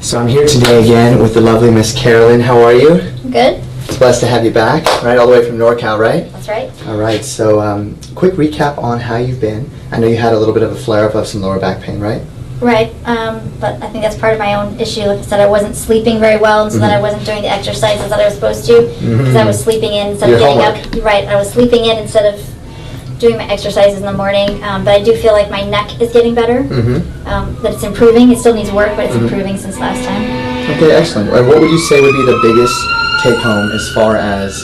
So I'm here today again with the lovely Miss Carolyn. How are you? Good. It's blessed to have you back, right? All the way from NorCal, right? That's right. All right, so quick recap on how you've been. I know you had a little bit of a flare-up of some lower back pain, right? Right, but I think that's part of my own issue. Like I said, I wasn't sleeping very well, and so then I wasn't doing the exercises that I was supposed to, because I was sleeping in instead of getting up. Right, I was sleeping in instead of doing my exercises in the morning, but I do feel like my neck is getting better, that it's improving. It still needs work, but it's improving since last time. Okay, excellent. And what would you say would be the biggest take-home as far as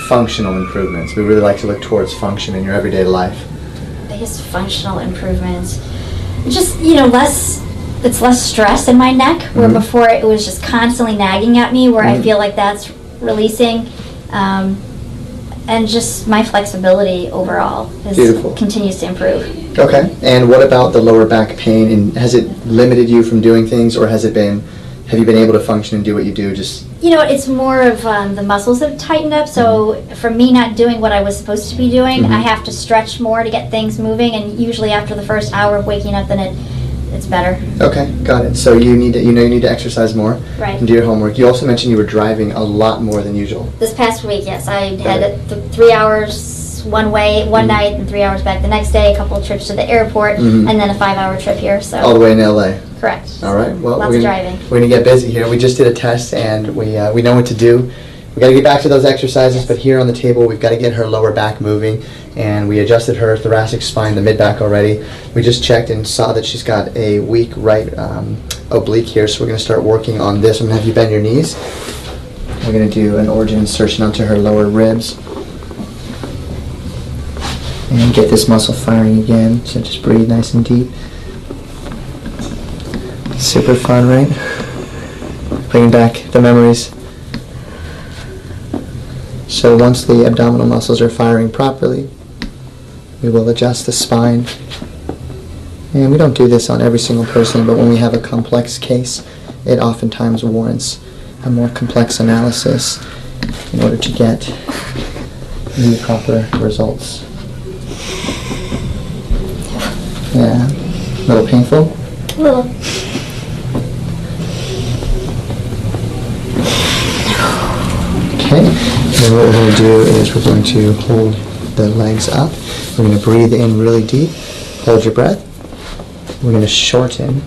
functional improvements? We really like to look towards function in your everyday life. Biggest functional improvements? Just, it's less stress in my neck, where before it was just constantly nagging at me, where I feel like that's releasing. And just my flexibility overall continues to improve. Okay, and what about the lower back pain? And has it limited you from doing things, or have you been able to function and do what you do? It's more of the muscles have tightened up, so for me not doing what I was supposed to be doing, I have to stretch more to get things moving, and usually after the first hour of waking up, then it's better. Okay, got it. So you need to exercise more, right, and do your homework. You also mentioned you were driving a lot more than usual. This past week, yes, I had 3 hours one way one night and 3 hours back the next day, a couple of trips to the airport, and then a 5-hour trip here. So all the way in LA. Correct. All right. Well, lots of driving. We're gonna get busy here. We just did a test, and we know what to do. We got to get back to those exercises, but here on the table, we've got to get her lower back moving, and we adjusted her thoracic spine, the mid-back already. We just checked and saw that she's got a weak right oblique here, so we're going to start working on this. I'm going to have you bend your knees. We're going to do an origin insertion onto her lower ribs, and get this muscle firing again, so just breathe nice and deep. Super fun, right? Bringing back the memories. So once the abdominal muscles are firing properly, we will adjust the spine. And we don't do this on every single person, but when we have a complex case, it oftentimes warrants a more complex analysis in order to get the proper results. Yeah, a little painful? A little. Okay. And what we're going to do is we're going to hold the legs up. We're going to breathe in really deep. Hold your breath. We're going to shorten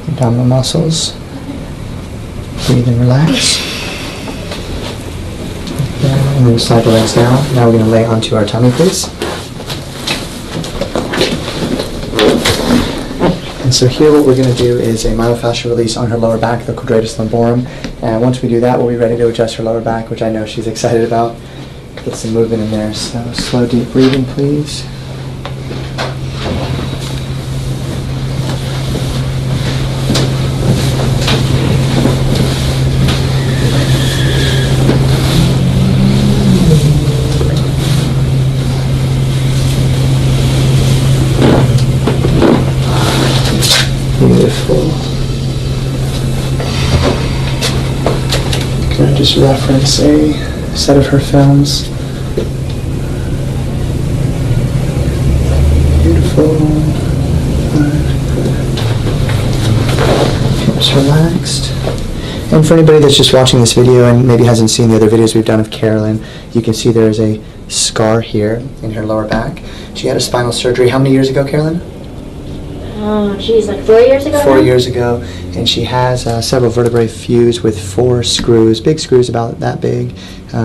the abdominal muscles. Breathe and relax. And then slide the legs down. Now we're going to lay onto our tummy, please. And so here what we're going to do is a myofascial release on her lower back, the quadratus lumborum. And once we do that, we'll be ready to adjust her lower back, which I know she's excited about. Get some movement in there. So slow, deep breathing, please. Beautiful. Can I just reference a set of her films? Beautiful. Hips relaxed. And for anybody that's just watching this video and maybe hasn't seen the other videos we've done of Carolyn, you can see there's a scar here in her lower back. She had a spinal surgery how many years ago, Carolyn? Oh, geez, like 4 years ago? 4 years ago, and she has several vertebrae fused with 4 screws, big screws about that big,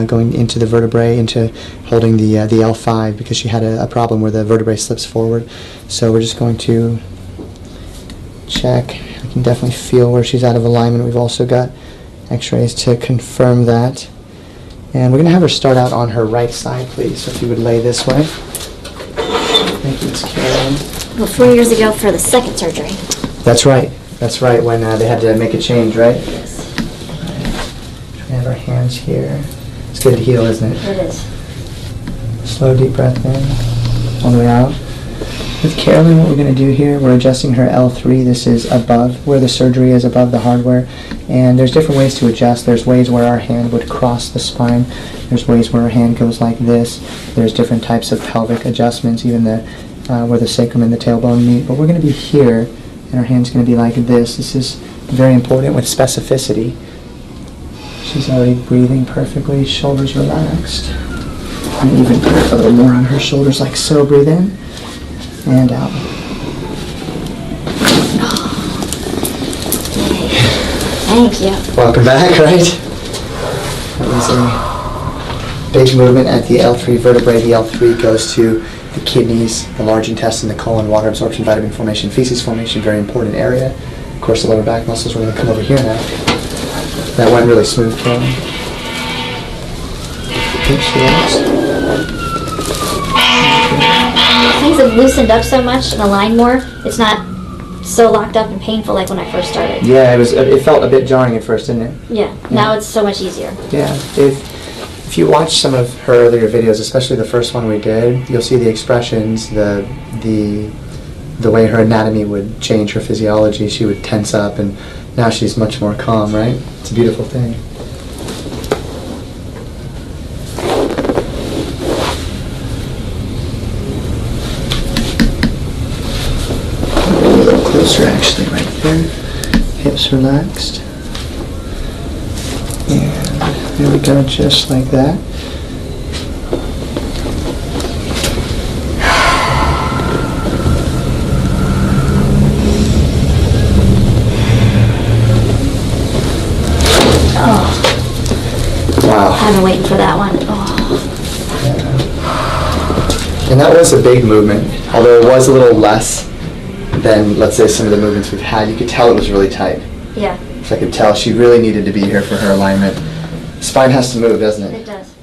going into the vertebrae, into holding the L5, because she had a problem where the vertebrae slips forward. So we're just going to check. I can definitely feel where she's out of alignment. We've also got x-rays to confirm that. And we're going to have her start out on her right side, please. So if you would lay this way. Thank you, Ms. Carolyn. Well, 4 years ago for the second surgery. That's right. That's right, when they had to make a change, right? Yes. We have our hands here. It's good to heal, isn't it? It is. Slow, deep breath in, all the way out. With Carolyn, what we're going to do here, we're adjusting her L3. This is above, where the surgery is, above the hardware. And there's different ways to adjust. There's ways where our hand would cross the spine. There's ways where our hand goes like this. There's different types of pelvic adjustments, even where the sacrum and the tailbone meet. But we're going to be here and her hand's going to be like this. This is very important with specificity. She's already breathing perfectly, shoulders relaxed. And even put a little more on her shoulders like so. Breathe in and out. Thank you. Welcome back, right? That was a big movement at the L3 vertebrae. The L3 goes to the kidneys, the large intestine, the colon, water absorption, vitamin formation, feces formation, very important area. Of course, the lower back muscles, we're going to come over here now. That went really smooth, Karen. Hips relaxed. Things have loosened up so much and aligned more. It's not so locked up and painful like when I first started. Yeah, it felt a bit jarring at first, didn't it? Yeah. Now it's so much easier. Yeah. If you watch some of her earlier videos, especially the first one we did, you'll see the expressions, the way her anatomy would change, her physiology. She would tense up, and now she's much more calm, right? It's a beautiful thing. A little closer, actually, right there. Hips relaxed. And there we go, just like that. Oh. Wow. I've been waiting for that one. Oh. Yeah. And that was a big movement, although it was a little less than, let's say, some of the movements we've had. You could tell it was really tight. Yeah. So I could tell she really needed to be here for her alignment. Spine has to move, doesn't it? It does.